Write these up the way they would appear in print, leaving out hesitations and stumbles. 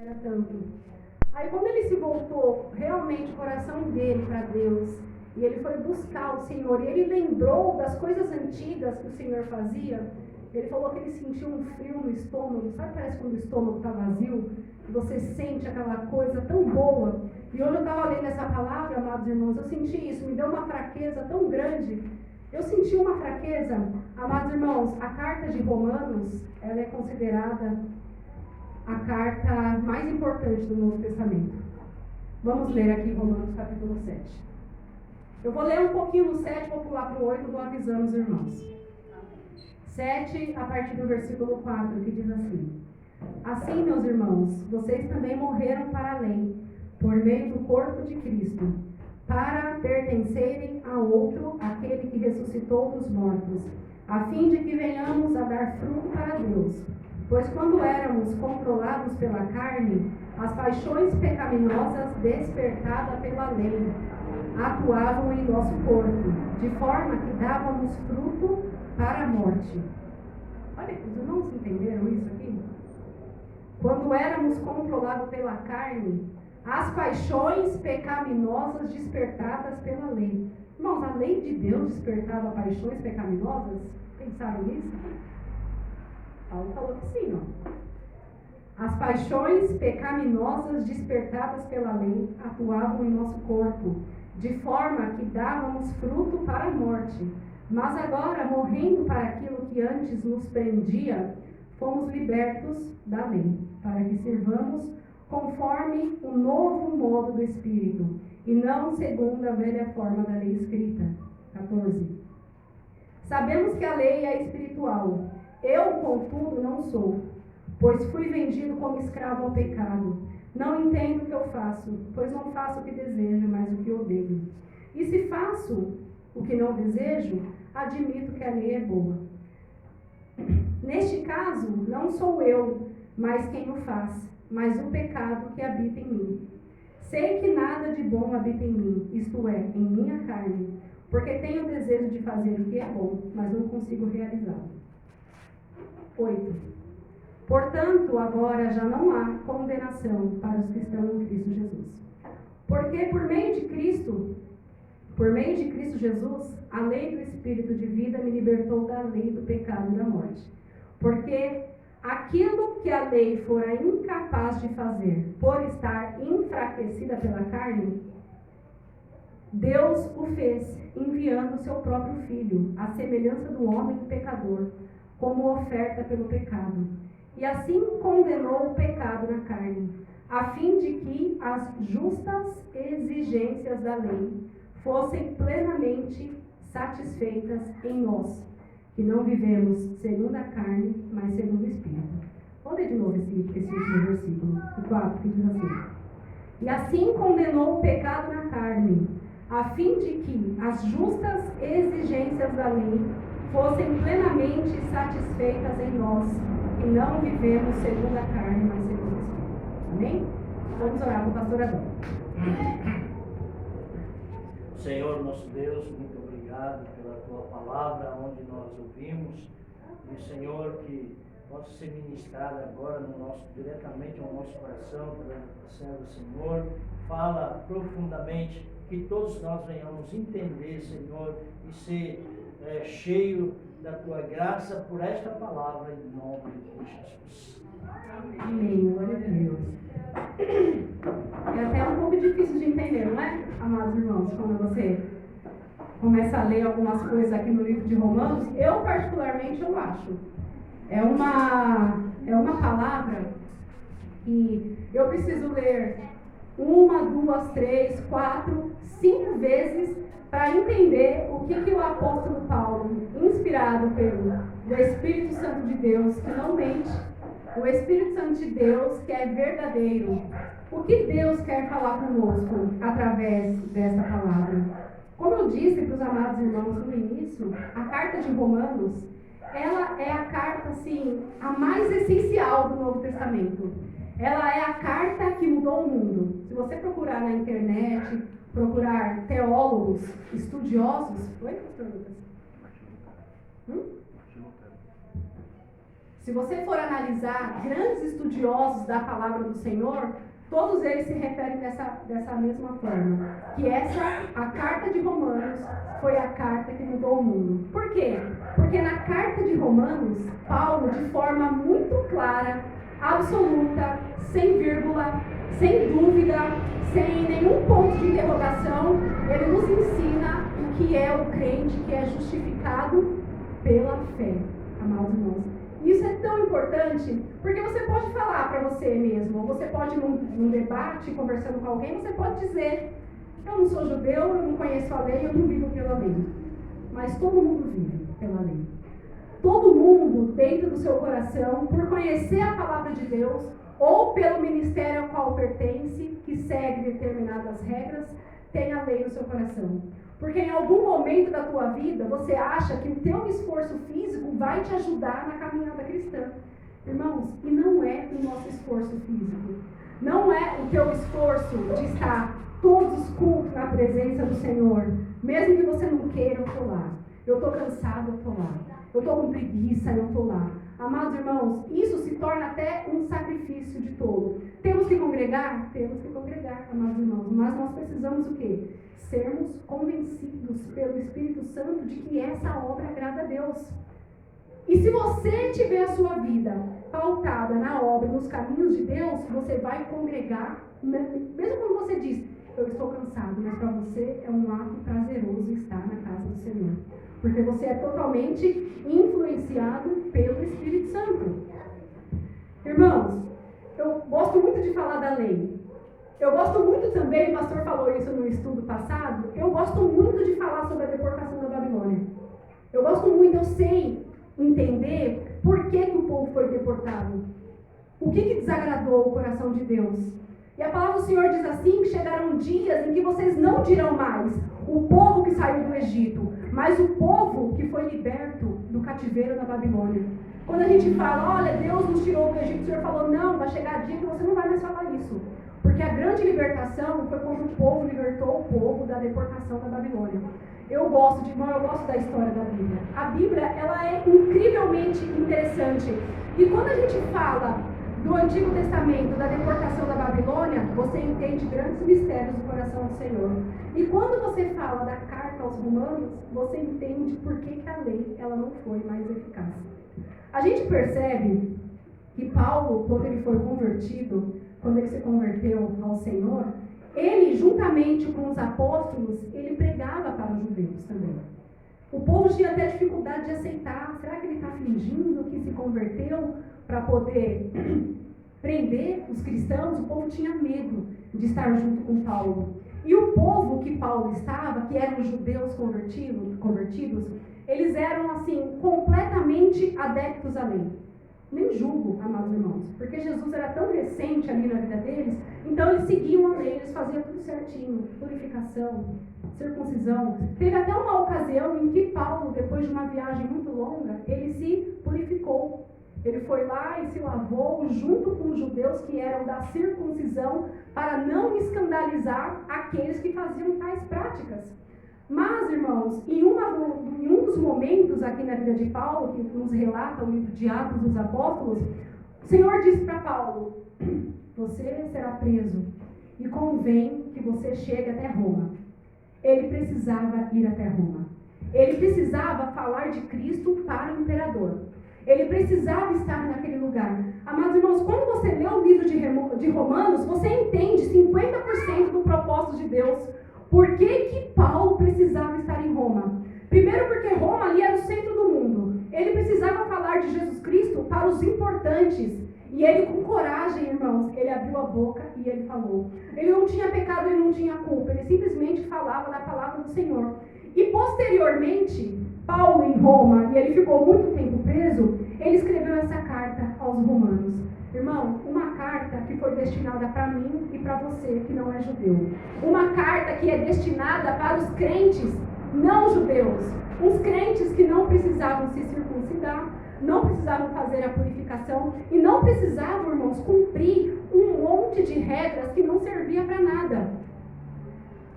Era tanto. Aí quando ele se voltou realmente o coração dele para Deus, e ele foi buscar o Senhor, e ele lembrou das coisas antigas que o Senhor fazia, ele falou que ele sentiu um frio no estômago. Sabe, parece quando o estômago está vazio, que você sente aquela coisa tão boa. E hoje eu estava lendo essa palavra, amados irmãos, eu senti isso, me deu uma fraqueza tão grande. Eu senti uma fraqueza, amados irmãos. A carta de Romanos, ela é considerada a carta mais importante do Novo Testamento. Vamos ler aqui Romanos capítulo 7. Eu vou ler um pouquinho no 7, vou pular para o 8, vou avisando os irmãos. 7, a partir do versículo 4, que diz assim: Assim, meus irmãos, vocês também morreram para a lei, por meio do corpo de Cristo, para pertencerem a outro, aquele que ressuscitou dos mortos, a fim de que venhamos a dar fruto para Deus. Pois quando éramos controlados pela carne, as paixões pecaminosas despertadas pela lei atuavam em nosso corpo, de forma que dávamos fruto para a morte. Olha, os irmãos entenderam isso aqui? Quando éramos controlados pela carne, as paixões pecaminosas despertadas pela lei. Irmãos, a lei de Deus despertava paixões pecaminosas? Pensaram nisso? Paulo falou que sim, ó. As paixões pecaminosas despertadas pela lei atuavam em nosso corpo, de forma que dávamos fruto para a morte. Mas agora, morrendo para aquilo que antes nos prendia, fomos libertos da lei, para que sirvamos conforme o novo modo do Espírito, e não segundo a velha forma da lei escrita. 14. Sabemos que a lei é espiritual. Eu, contudo, não sou, pois fui vendido como escravo ao pecado. Não entendo o que eu faço, pois não faço o que desejo, mas o que odeio. E se faço o que não desejo, admito que a lei é boa. Neste caso, não sou eu, mas quem o faz, mas o pecado que habita em mim. Sei que nada de bom habita em mim, isto é, em minha carne, porque tenho o desejo de fazer o que é bom, mas não consigo realizá-lo. 8. Portanto, agora já não há condenação para os que estão em Cristo Jesus. Porque por meio de Cristo Jesus, a lei do Espírito de vida me libertou da lei do pecado e da morte. Porque aquilo que a lei fora incapaz de fazer, por estar enfraquecida pela carne, Deus o fez, enviando o seu próprio Filho, à semelhança do homem pecador, como oferta pelo pecado. E assim condenou o pecado na carne, a fim de que as justas exigências da lei fossem plenamente satisfeitas em nós, que não vivemos segundo a carne, mas segundo o Espírito. Vamos ler de novo esse último versículo, o 4, que diz assim: E assim condenou o pecado na carne, a fim de que as justas exigências da lei fossem plenamente satisfeitas em nós, que não vivemos segundo a carne, mas segundo o Espírito. Amém? Vamos orar para o pastor Adão. Senhor nosso Deus, muito obrigado pela tua palavra, onde nós ouvimos, e Senhor, que possa ser ministrada agora diretamente ao nosso coração, pela serva do Senhor. Fala profundamente, que todos nós venhamos entender, Senhor, e ser cheio da tua graça por esta palavra, em nome de Jesus. Amém, glória a Deus. É até um pouco difícil de entender, não é, amados irmãos, quando você começa a ler algumas coisas aqui no livro de Romanos. Eu, particularmente, eu acho. É uma palavra que eu preciso ler 1, 2, 3, 4, 5 vezes para entender o que o apóstolo Paulo, inspirado pelo Espírito Santo de Deus, que não mente, o Espírito Santo de Deus que é verdadeiro, o que Deus quer falar conosco através dessa palavra. Como eu disse para os amados irmãos no início, a carta de Romanos, ela é a carta, assim, a mais essencial do Novo Testamento. Ela é a carta que mudou o mundo. Se você procurar na internet, procurar teólogos, estudiosos... Oi, pastor Lucas? Se você for analisar grandes estudiosos da palavra do Senhor, todos eles se referem dessa mesma forma, que a carta de Romanos foi a carta que mudou o mundo. Por quê? Porque na carta de Romanos, Paulo, de forma muito clara, absoluta, sem vírgula, sem dúvida, sem nenhum ponto de interrogação, ele nos ensina o que é o crente, que é justificado pela fé, amados irmãos. Isso é tão importante, porque você pode falar para você mesmo, ou você pode num debate, conversando com alguém, você pode dizer: eu não sou judeu, eu não conheço a lei, eu não vivo pela lei. Mas todo mundo vive pela lei. Todo mundo, dentro do seu coração, por conhecer a palavra de Deus, ou pelo ministério ao qual pertence, que segue determinadas regras, tem a lei no seu coração. Porque em algum momento da tua vida, você acha que o teu esforço físico vai te ajudar na caminhada cristã. Irmãos, e não é o nosso esforço físico. Não é o teu esforço de estar todos os cultos na presença do Senhor. Mesmo que você não queira, eu estou lá. Eu estou cansado, eu estou lá. Eu estou com preguiça, eu estou lá. Amados irmãos, isso se torna até um sacrifício de todo. Temos que congregar? Temos que congregar, amados irmãos. Mas nós precisamos o quê? Sermos convencidos pelo Espírito Santo de que essa obra agrada a Deus. E se você tiver a sua vida pautada na obra, nos caminhos de Deus, você vai congregar, mesmo quando você diz: eu estou cansado, mas para você é um ato prazeroso estar na casa do Senhor. Porque você é totalmente influenciado pelo Espírito Santo. Irmãos, eu gosto muito de falar da lei. Eu gosto muito também, o pastor falou isso no estudo passado, eu gosto muito de falar sobre a deportação da Babilônia. Eu gosto muito, eu sei entender por que o povo foi deportado. O que desagradou o coração de Deus. E a palavra do Senhor diz assim, que chegarão dias em que vocês não dirão mais o povo que saiu do Egito, mas o povo que foi liberto do cativeiro da Babilônia. Quando a gente fala: olha, Deus nos tirou do Egito, o Senhor falou: não, vai chegar dia que você não vai mais falar isso. Porque a grande libertação foi quando o povo libertou o povo da deportação da Babilônia. Eu gosto da história da Bíblia. A Bíblia, ela é incrivelmente interessante. E quando a gente fala do Antigo Testamento, da deportação da Babilônia, você entende grandes mistérios do coração do Senhor. E quando você fala da carta aos Romanos, você entende por que a lei ela não foi mais eficaz. A gente percebe que Paulo, quando ele foi convertido, quando ele se converteu ao Senhor, ele, juntamente com os apóstolos, ele pregava para os judeus também. O povo tinha até dificuldade de aceitar. Será que ele está fingindo que se converteu para poder prender os cristãos? O povo tinha medo de estar junto com Paulo. E o povo que Paulo estava, que eram os judeus convertidos, eles eram assim, completamente adeptos à lei. Nem julgo, amados irmãos, porque Jesus era tão recente ali na vida deles, então eles seguiam a lei, eles faziam tudo certinho, purificação, circuncisão. Teve até uma ocasião em que Paulo, depois de uma viagem muito longa, ele se purificou. Ele foi lá e se lavou junto com os judeus que eram da circuncisão, para não escandalizar aqueles que faziam tais práticas. Mas, irmãos, em um dos momentos aqui na vida de Paulo, que nos relata o livro de Atos dos Apóstolos, o Senhor disse para Paulo: você será preso e convém que você chegue até Roma. Ele precisava ir até Roma. Ele precisava falar de Cristo para o imperador. Ele precisava estar naquele lugar. Amados irmãos, quando você lê o livro de Romanos, você entende 50% do propósito de Deus. Por que Paulo precisava estar em Roma? Primeiro porque Roma ali era o centro do mundo. Ele precisava falar de Jesus Cristo para os importantes. E ele, com coragem, irmãos, ele abriu a boca e ele falou. Ele não tinha pecado, ele não tinha culpa. Ele simplesmente falava da palavra do Senhor. E posteriormente, Paulo em Roma, e ele ficou muito tempo preso, ele escreveu essa carta aos romanos. Irmão, uma carta que foi destinada para mim e para você que não é judeu. Uma carta que é destinada para os crentes não judeus. Os crentes que não precisavam se circuncidar, não precisavam fazer a purificação e não precisavam, irmãos, cumprir um monte de regras que não servia para nada.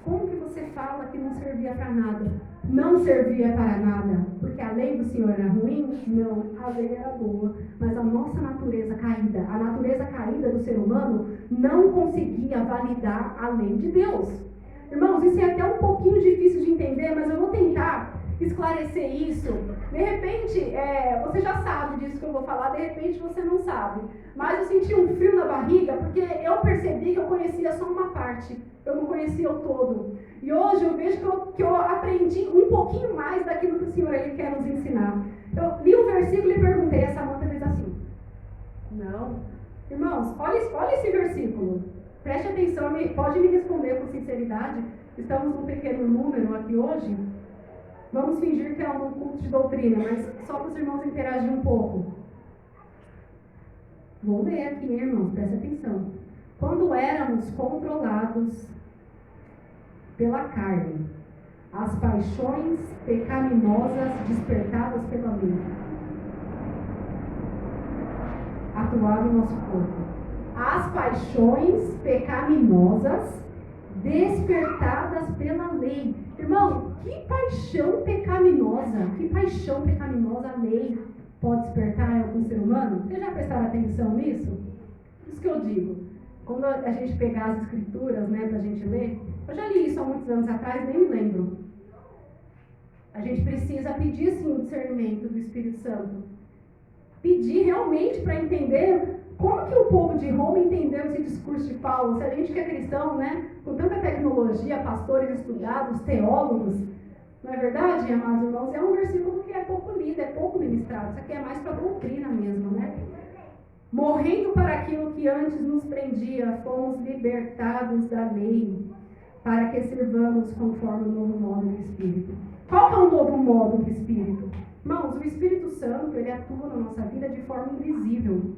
Como que você fala que não servia para nada? não servia para nada, porque a lei do Senhor era ruim? Não, a lei era boa, mas a nossa natureza caída, a natureza caída do ser humano, não conseguia validar a lei de Deus. Irmãos, isso é até um pouquinho difícil de entender, mas eu vou tentar esclarecer isso. De repente, você já sabe disso que eu vou falar, de repente você não sabe. Mas eu senti um frio na barriga, porque eu percebi que eu conhecia só uma parte, eu não conhecia o todo. E hoje eu vejo que eu aprendi um pouquinho mais daquilo que o Senhor ele quer nos ensinar. Eu li o versículo e perguntei, a Samanta fez assim. Não. Irmãos, olha esse versículo. Preste atenção, pode me responder com sinceridade. Estamos num pequeno número aqui hoje. Vamos fingir que é um culto de doutrina, mas só para os irmãos interagir um pouco. Vou ler aqui, irmãos, preste atenção. Quando éramos controlados pela carne, as paixões pecaminosas despertadas pela lei atuavam em nosso corpo. As paixões pecaminosas despertadas pela lei. Irmão, que paixão pecaminosa a lei pode despertar em algum ser humano? Vocês já prestaram atenção nisso? Isso que eu digo. Quando a gente pegar as escrituras, né, pra gente ler, eu já li isso há muitos anos atrás, nem me lembro. A gente precisa pedir, sim, o discernimento do Espírito Santo. Pedir realmente para entender como que o povo de Roma entendeu esse discurso de Paulo. Se a gente que é cristão, né, com tanta tecnologia, pastores estudados, teólogos, não é verdade, amados irmãos? É um versículo que é pouco lido, é pouco ministrado. Isso aqui é mais para doutrina mesmo, né? Morrendo para aquilo que antes nos prendia, fomos libertados da lei, para que sirvamos conforme o novo modo do Espírito. Qual que é o novo modo do Espírito? Irmãos, o Espírito Santo, ele atua na nossa vida de forma invisível.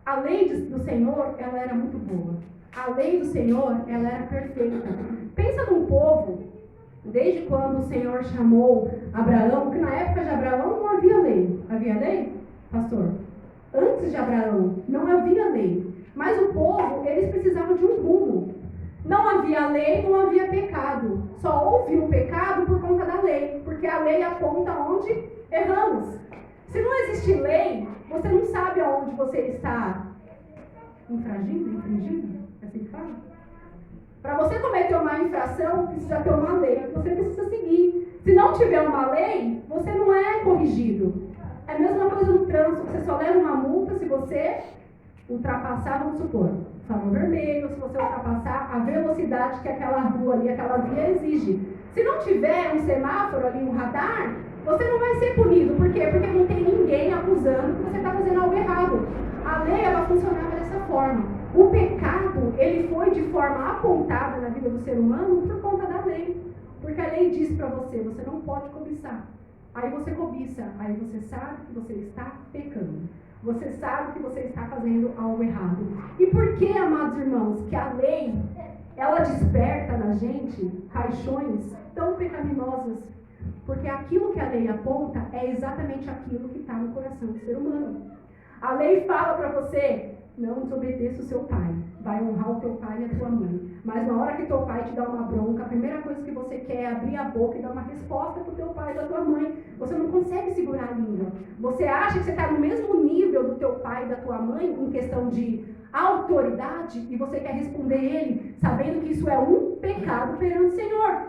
A lei do Senhor, ela era muito boa. A lei do Senhor, ela era perfeita. Pensa num povo, desde quando o Senhor chamou Abraão, porque na época de Abraão não havia lei. Havia lei, pastor? Antes de Abraão, não havia lei. Mas o povo, eles precisavam de um rumo. Não havia lei, não havia pecado. Só houve o pecado por conta da lei, porque a lei aponta onde erramos. Se não existe lei, você não sabe aonde você está infringindo, é assim que fala? Para você cometer uma infração, precisa ter uma lei, você precisa seguir. Se não tiver uma lei, você não é corrigido. É a mesma coisa no trânsito, você só leva uma multa se você ultrapassar, vamos supor, farol vermelho, se você ultrapassar a velocidade que aquela rua ali, aquela via exige. Se não tiver um semáforo ali, um radar, você não vai ser punido. Por quê? Porque não tem ninguém acusando que você está fazendo algo errado. A lei, ela funcionava dessa forma. O pecado, ele foi de forma apontada na vida do ser humano por conta da lei. Porque a lei diz para você, você não pode cobiçar. Aí você cobiça, aí você sabe que você está pecando. Você sabe que você está fazendo algo errado. E por que, amados irmãos, que a lei, ela desperta na gente paixões tão pecaminosas? Porque aquilo que a lei aponta é exatamente aquilo que está no coração do ser humano. A lei fala para você, não desobedeça o seu pai, vai honrar o teu pai e a tua mãe. Mas na hora que teu pai te dá uma bronca, a primeira coisa que você quer é abrir a boca e dar uma resposta para o teu pai e da tua mãe. Você não consegue segurar a língua. Você acha que você está no mesmo nível do teu pai e da tua mãe em questão de autoridade e você quer responder ele sabendo que isso é um pecado perante o Senhor.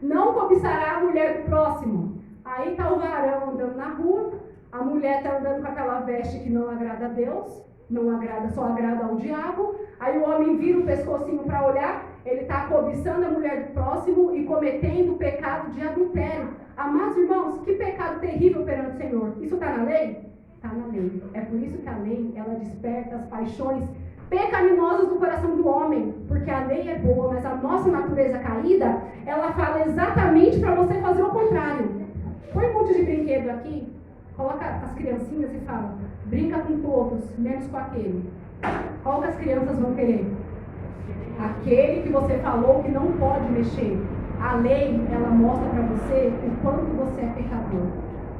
Não cobiçará a mulher do próximo. Aí está o varão andando na rua, a mulher está andando com aquela veste que não agrada a Deus, não agrada, só agrada ao diabo. Aí o homem vira o pescocinho para olhar, ele está cobiçando a mulher do próximo e cometendo o pecado de adultério. Amados irmãos, que pecado terrível perante o Senhor. Isso está na lei? Está na lei. É por isso que a lei, ela desperta as paixões pecaminosas do coração do homem, porque a lei é boa, mas a nossa natureza caída, ela fala exatamente para você fazer o contrário. Põe um monte de brinquedo aqui, coloca as criancinhas e fala, brinca com todos, menos com aquele. Qual que as crianças vão querer? Aquele que você falou que não pode mexer. A lei, ela mostra para você o quanto você é pecador.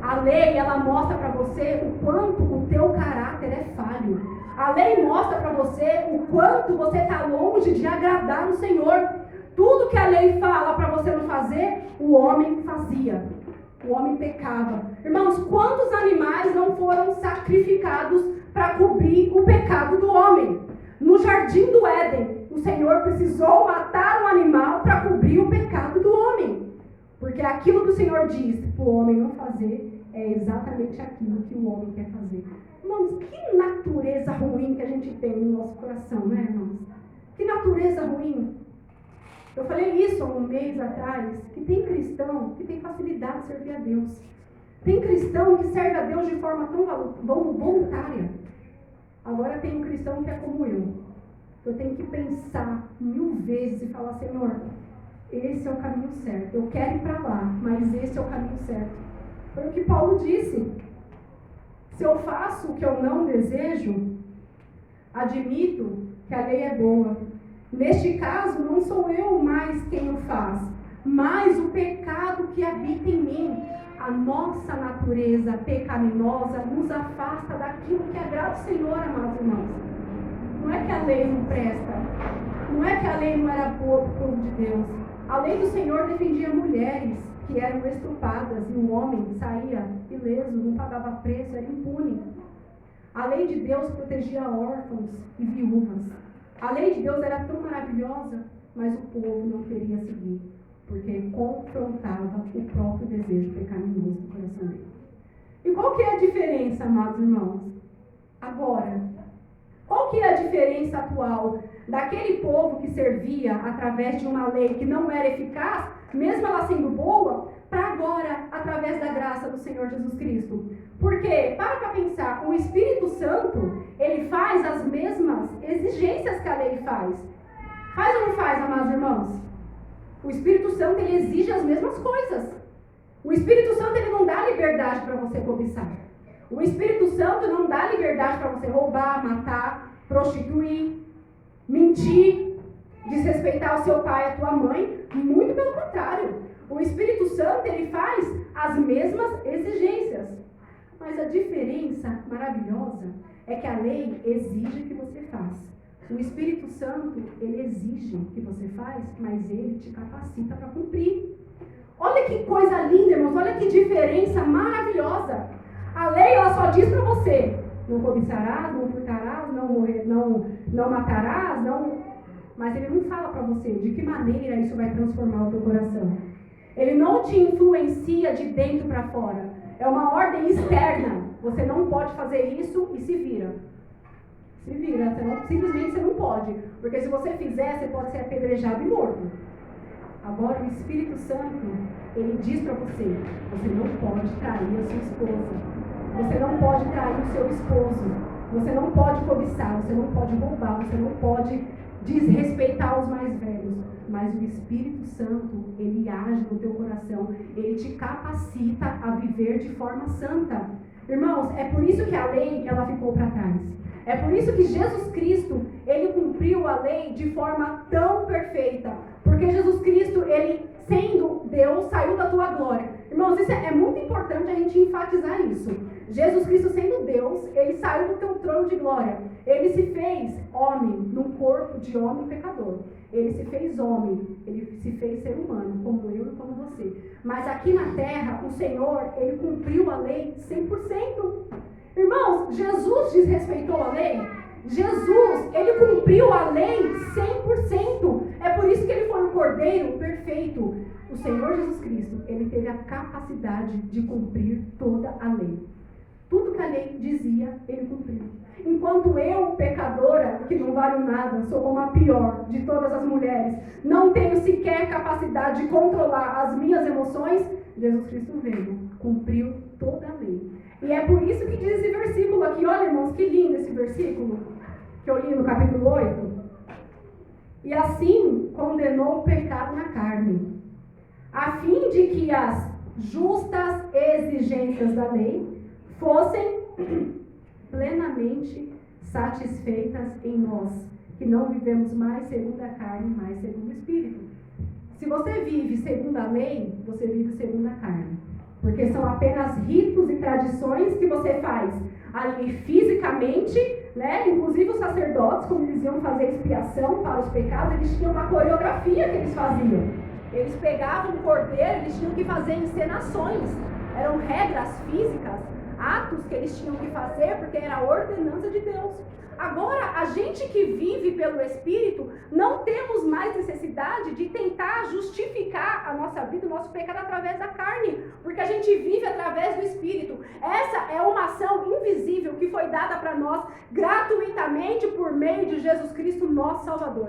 A lei, ela mostra para você o quanto o teu caráter é falho. A lei mostra para você o quanto você está longe de agradar o Senhor. Tudo que a lei fala para você não fazer, o homem fazia. O homem pecava. Irmãos, quantos animais não foram sacrificados para cobrir o pecado do homem? No jardim do Éden, o Senhor precisou matar um animal para cobrir o pecado do homem. Porque aquilo que o Senhor diz para o homem não fazer, é exatamente aquilo que o homem quer fazer. Irmãos, que natureza ruim que a gente tem no nosso coração, né, irmãos? Que natureza ruim. Eu falei isso há um mês atrás, que tem cristão que tem facilidade de servir a Deus. Tem cristão que serve a Deus de forma tão voluntária. Agora tem um cristão que é como eu. Eu tenho que pensar 1000 vezes e falar, Senhor, esse é o caminho certo. Eu quero ir para lá, mas esse é o caminho certo. Foi o que Paulo disse. Se eu faço o que eu não desejo, admito que a lei é boa. Neste caso, não sou eu mais quem o faz, mas o pecado que habita em mim. A nossa natureza pecaminosa nos afasta daquilo que agrada o Senhor, amados irmãos. Não é que a lei não presta, não é que a lei não era boa para o povo de Deus. A lei do Senhor defendia mulheres que eram estrupadas e o homem saía ileso, não pagava preço, era impune. A lei de Deus protegia órfãos e viúvas. A lei de Deus era tão maravilhosa, mas o povo não queria seguir, porque confrontava o próprio desejo pecaminoso do coração dele. E qual que é a diferença, amados irmãos? Agora, qual que é a diferença atual daquele povo que servia através de uma lei que não era eficaz, mesmo ela sendo boa, para agora, através da graça do Senhor Jesus Cristo? Porque, para pensar, o Espírito Santo, ele faz as mesmas exigências que a lei faz. Faz ou não faz, amados irmãos? O Espírito Santo, ele exige as mesmas coisas. O Espírito Santo, ele não dá liberdade para você cobiçar. O Espírito Santo não dá liberdade para você roubar, matar, prostituir, mentir, desrespeitar o seu pai e a tua mãe. Muito pelo contrário. O Espírito Santo, ele faz as mesmas exigências. Mas a diferença maravilhosa é que a lei exige que você faça. O Espírito Santo, ele exige que você faz, mas ele te capacita para cumprir. Olha que coisa linda, irmãos. Olha que diferença maravilhosa. A lei, ela só diz para você: não cobiçarás, não furtarás, não matarás, não... Mas ele não fala para você de que maneira isso vai transformar o teu coração. Ele não te influencia de dentro para fora. É uma ordem externa. Você não pode fazer isso e se vira. Se vira. Simplesmente você não pode. Porque se você fizer, você pode ser apedrejado e morto. Agora o Espírito Santo, ele diz para você: você não pode trair a sua esposa. Você não pode trair o seu esposo. Você não pode cobiçar. Você não pode roubar. Você não pode desrespeitar os mais velhos. Mas o Espírito Santo, ele age no teu coração. Ele te capacita a viver de forma santa. Irmãos, é por isso que a lei, ela ficou para trás. É por isso que Jesus Cristo, ele cumpriu a lei de forma tão perfeita. Porque Jesus Cristo, ele sendo Deus, saiu da tua glória. Irmãos, isso é muito importante a gente enfatizar isso. Jesus Cristo sendo Deus, ele saiu do teu trono de glória. Ele se fez homem, num corpo de homem pecador. Ele se fez homem, ele se fez ser humano, como eu e como você. Mas aqui na terra, o Senhor, ele cumpriu a lei 100%. Irmãos, Jesus desrespeitou a lei? Jesus, ele cumpriu a lei 100%. É por isso que ele foi um cordeiro perfeito. O Senhor Jesus Cristo, ele teve a capacidade de cumprir toda a lei. Tudo que a lei dizia, ele cumpriu. Enquanto eu, pecadora, que não valho nada, sou como a pior de todas as mulheres, não tenho sequer capacidade de controlar as minhas emoções, Jesus Cristo veio, cumpriu toda a lei. E é por isso que diz esse versículo aqui. Olha, irmãos, que lindo esse versículo que eu li no capítulo 8. E assim condenou o pecado na carne, a fim de que as justas exigências da lei fossem plenamente satisfeitas em nós, que não vivemos mais segundo a carne, mas segundo o Espírito. Se você vive segundo a lei, você vive segundo a carne. Porque são apenas ritos e tradições que você faz. ali fisicamente, né? Inclusive os sacerdotes, quando eles iam fazer expiação para os pecados, eles tinham uma coreografia que eles faziam. Eles pegavam o cordeiro, eles tinham que fazer encenações, eram regras físicas, atos que eles tinham que fazer, porque era a ordenança de Deus. Agora, a gente que vive pelo Espírito, não temos mais necessidade de tentar justificar a nossa vida, o nosso pecado através da carne, porque a gente vive através do Espírito. Essa é uma ação invisível que foi dada para nós gratuitamente por meio de Jesus Cristo, nosso Salvador.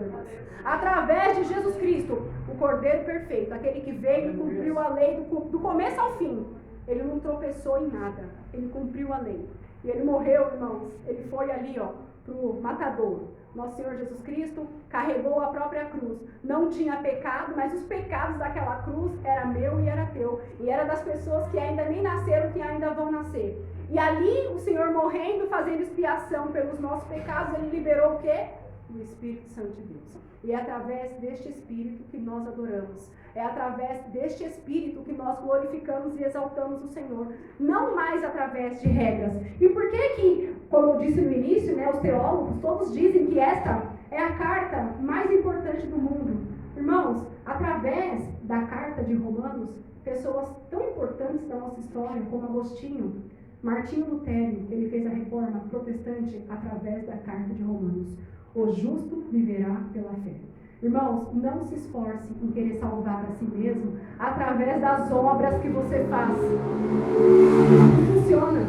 Através de Jesus Cristo, o Cordeiro perfeito, aquele que veio e cumpriu a lei do começo ao fim. Ele não tropeçou em nada, ele cumpriu a lei. E ele morreu, irmãos, ele foi ali, pro matador. Nosso Senhor Jesus Cristo carregou a própria cruz. Não tinha pecado, mas os pecados daquela cruz era meu e era teu. E era das pessoas que ainda nem nasceram, que ainda vão nascer. E ali o Senhor morrendo, fazendo expiação pelos nossos pecados, ele liberou o quê? O Espírito Santo de Deus. E é através deste Espírito que nós adoramos. É através deste Espírito que nós glorificamos e exaltamos o Senhor. Não mais através de regras. E por que, como eu disse no início, né, os teólogos todos dizem que esta é a carta mais importante do mundo? Irmãos, através da carta de Romanos, pessoas tão importantes da nossa história, como Agostinho, Martinho Lutero, ele fez a reforma protestante através da carta de Romanos. O justo viverá pela fé. Irmãos, não se esforce em querer salvar a si mesmo através das obras que você faz. Não funciona.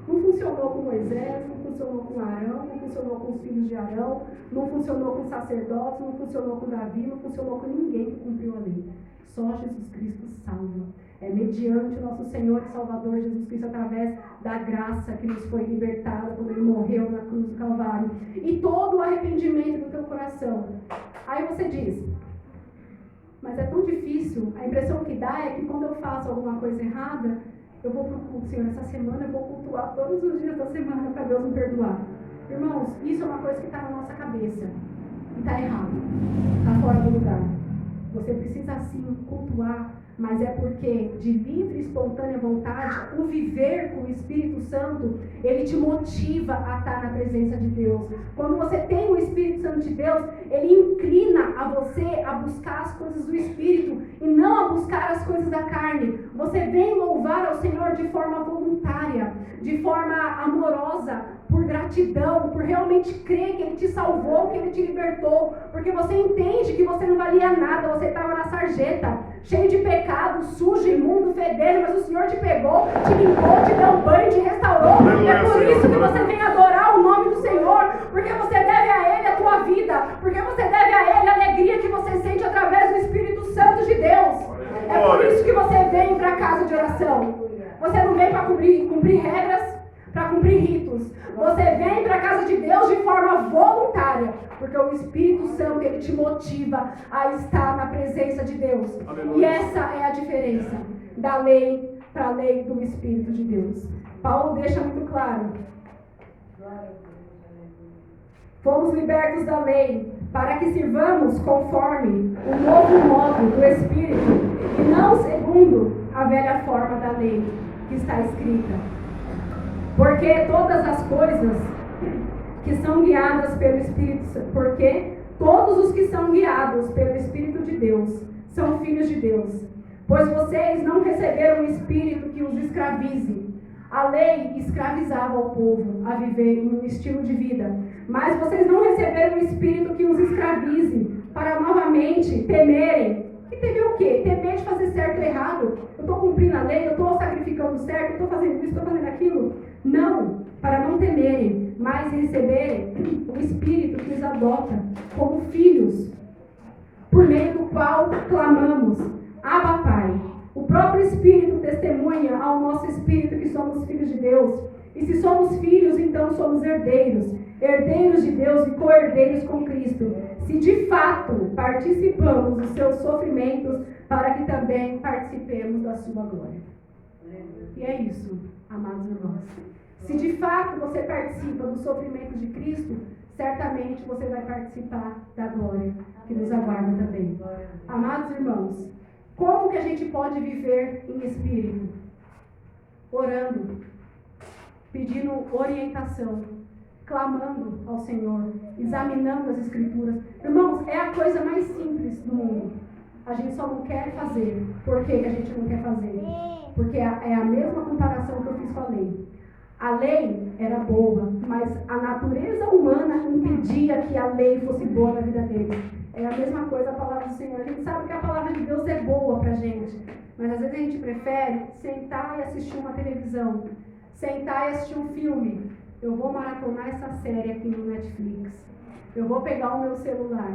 Não funcionou com Moisés, não funcionou com Arão, não funcionou com os filhos de Arão, não funcionou com os sacerdotes, não funcionou com Davi, não funcionou com ninguém que cumpriu a lei. Só Jesus Cristo salva. É mediante o nosso Senhor e Salvador Jesus Cristo, através da graça que nos foi libertada quando Ele morreu na cruz do Calvário. E todo o arrependimento do teu coração. Aí você diz, mas é tão difícil, a impressão que dá é que quando eu faço alguma coisa errada, eu vou para o culto, Senhor, essa semana eu vou cultuar todos os dias da semana para Deus me perdoar. Irmãos, isso é uma coisa que está na nossa cabeça. E está errado. Está fora do lugar. Você precisa sim cultuar, mas é porque de livre e espontânea vontade, o viver com o Espírito Santo, ele te motiva a estar na presença de Deus. Quando você tem o Espírito Santo de Deus, ele inclina a você a buscar as coisas do Espírito e não a buscar as coisas da carne. Você vem louvar ao Senhor de forma voluntária, de forma amorosa, por gratidão, por realmente crer que Ele te salvou, que Ele te libertou, porque você entende que você não valia nada, você estava na sarjeta, cheio de pecado, sujo, imundo, fedendo, mas o Senhor te pegou, te limpou, te deu banho, te restaurou. É por isso que você vem adorar o nome do Senhor, porque você deve a Ele a tua vida, porque você deve a Ele a alegria que você sente através do Espírito Santo de Deus. É por isso que você vem para a casa de oração. Você não vem para cumprir regras, para cumprir ritos. Você vem para a casa de Deus de forma voluntária, porque o Espírito Santo, ele te motiva a estar na presença de Deus. Aleluia. E essa é a diferença da lei para a lei do Espírito de Deus. Paulo deixa muito claro. Fomos libertos da lei para que sirvamos conforme o novo modo do Espírito e não segundo a velha forma da lei que está escrita. Porque todas as coisas que são guiadas pelo Espírito, porque todos os que são guiados pelo Espírito de Deus são filhos de Deus. Pois vocês não receberam um espírito que os escravize. A lei escravizava o povo a viver em um estilo de vida. Mas vocês não receberam um espírito que os escravize para novamente temerem. E temer o quê? Temer de fazer certo ou errado? Eu estou cumprindo a lei, eu estou sacrificando certo, eu estou fazendo isso, estou fazendo aquilo? Não, para não temerem, mas receberem o Espírito que os adota como filhos, por meio do qual clamamos, Abba Pai. O próprio Espírito testemunha ao nosso Espírito que somos filhos de Deus. E se somos filhos, então somos herdeiros, herdeiros de Deus e co-herdeiros com Cristo. Se de fato participamos dos seus sofrimentos, para que também participemos da sua glória. E é isso, amados irmãos. Se de fato você participa dos sofrimentos de Cristo, certamente você vai participar da glória que nos aguarda também. Amados irmãos, como que a gente pode viver em espírito? Orando. pedindo orientação, clamando ao Senhor, examinando as Escrituras. Irmãos, é a coisa mais simples do mundo. A gente só não quer fazer. Por que a gente não quer fazer? Porque é a mesma comparação que eu fiz com a lei. A lei era boa, mas a natureza humana impedia que a lei fosse boa na vida deles. É a mesma coisa a palavra do Senhor. A gente sabe que a palavra de Deus é boa pra gente, mas às vezes a gente prefere sentar e assistir uma televisão, sentar e assistir um filme. Eu vou maratonar essa série aqui no Netflix. Eu vou pegar o meu celular.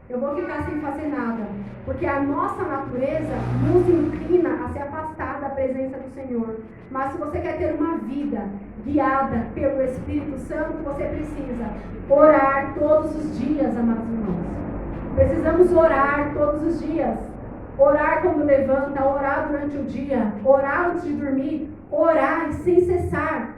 Eu vou ficar sem fazer nada. Porque a nossa natureza nos inclina a se afastar da presença do Senhor. Mas se você quer ter uma vida guiada pelo Espírito Santo, você precisa orar todos os dias, amados irmãos. Precisamos orar todos os dias. Orar quando levanta, orar durante o dia, orar antes de dormir, orar sem cessar.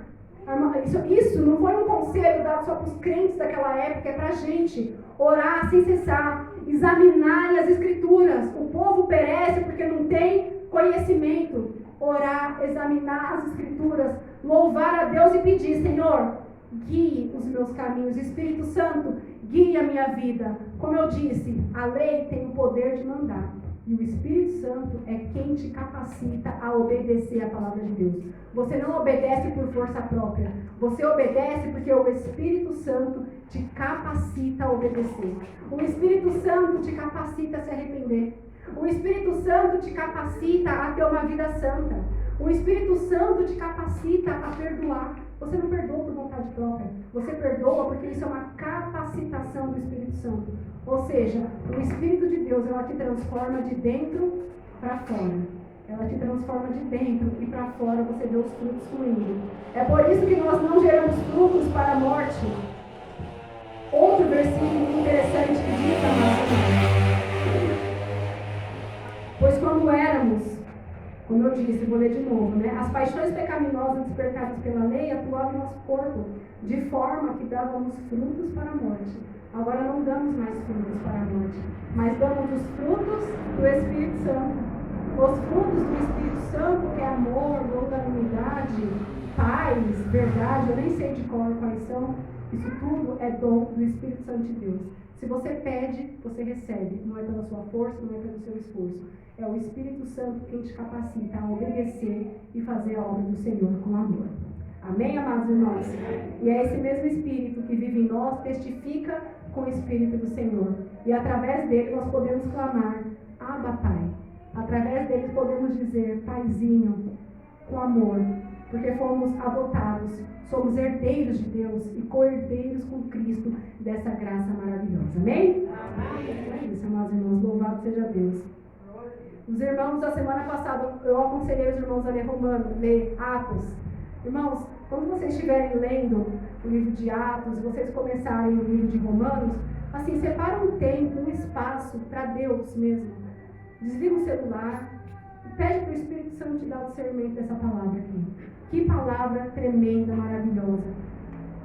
Isso não foi um conselho dado só para os crentes daquela época, é para a gente. Orar sem cessar, examinar as Escrituras. O povo perece porque não tem conhecimento. Orar, examinar as Escrituras, louvar a Deus e pedir: Senhor, guie os meus caminhos. Espírito Santo, guie a minha vida. Como eu disse, a lei tem o poder de mandar. E o Espírito Santo é quem te capacita a obedecer a palavra de Deus. Você não obedece por força própria. Você obedece porque o Espírito Santo te capacita a obedecer. O Espírito Santo te capacita a se arrepender. O Espírito Santo te capacita a ter uma vida santa. O Espírito Santo te capacita a perdoar. Você não perdoa por vontade própria. Você perdoa porque isso é uma capacitação do Espírito Santo. Ou seja, o Espírito de Deus, ela te transforma de dentro para fora. Ela te transforma de dentro e para fora você vê os frutos fluindo. É por isso que nós não geramos frutos para a morte. Outro versículo interessante que diz, pois quando éramos, como eu disse, vou ler de novo, né? As paixões pecaminosas despertadas pela lei atuavam em nosso corpo, de forma que dávamos frutos para a morte. Agora não damos mais frutos para a morte, mas damos os frutos do Espírito Santo. Os frutos do Espírito Santo, que é amor, longanimidade, paz, verdade, eu nem sei de cor quais são. Isso tudo é dom do Espírito Santo de Deus. Se você pede, você recebe. Não é pela sua força, não é pelo seu esforço. É o Espírito Santo quem te capacita a obedecer e fazer a obra do Senhor com amor. Amém, amados irmãos? E é esse mesmo Espírito que vive em nós, testifica com o Espírito do Senhor. E através dele nós podemos clamar: Abba, Pai. Através dele podemos dizer: Paizinho, com amor. Porque fomos adotados, somos herdeiros de Deus e co-herdeiros com Cristo dessa graça maravilhosa. Amém? Amém. É isso, amados irmãos. Louvado seja Deus. Os irmãos, da semana passada, eu aconselhei os irmãos a ler Atos. Irmãos, quando vocês estiverem lendo o livro de Atos, vocês começarem o livro de Romanos, assim, separa um tempo, um espaço para Deus mesmo. Desliga o celular e pede para o Espírito Santo te dar o discernimento dessa palavra aqui. Que palavra tremenda, maravilhosa.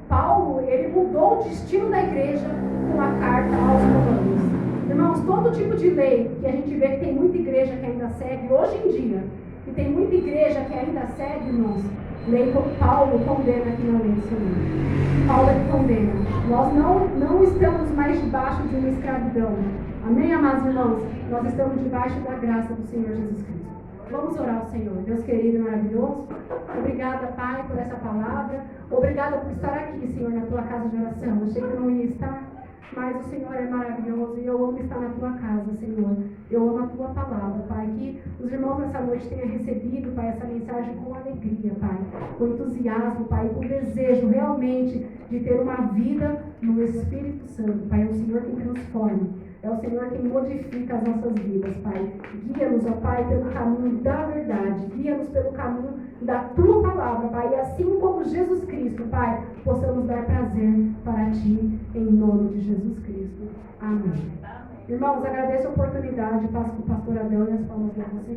Paulo, ele mudou o destino da igreja com a carta aos Romanos. Irmãos, todo tipo de lei que a gente vê que tem muita igreja que ainda segue, hoje em dia, que tem muita igreja que ainda segue, irmãos, lei como Paulo condena aqui na lei do Senhor. Paulo é que condena. Nós não estamos mais debaixo de uma escravidão. Amém, amados irmãos? Nós estamos debaixo da graça do Senhor Jesus Cristo. Vamos orar ao Senhor. Deus querido e maravilhoso, obrigada, Pai, por essa palavra. Obrigada por estar aqui, Senhor, na tua casa de oração. Eu sei que eu não ia estar, mas o Senhor é maravilhoso e eu amo estar na tua casa, Senhor. Eu amo a tua palavra, Pai. Que os irmãos nessa noite tenham recebido, Pai, essa mensagem com alegria, Pai. Com entusiasmo, Pai, com desejo realmente de ter uma vida no Espírito Santo, Pai. É o Senhor quem transforma. É o Senhor quem modifica as nossas vidas, Pai. Guia-nos, ó Pai, pelo caminho da verdade. Guia-nos pelo caminho da Tua palavra, Pai. E assim como Jesus Cristo, Pai, possamos dar prazer para Ti, em nome de Jesus Cristo. Amém. Irmãos, agradeço a oportunidade. Passo para o pastor Adão e as palmas para você.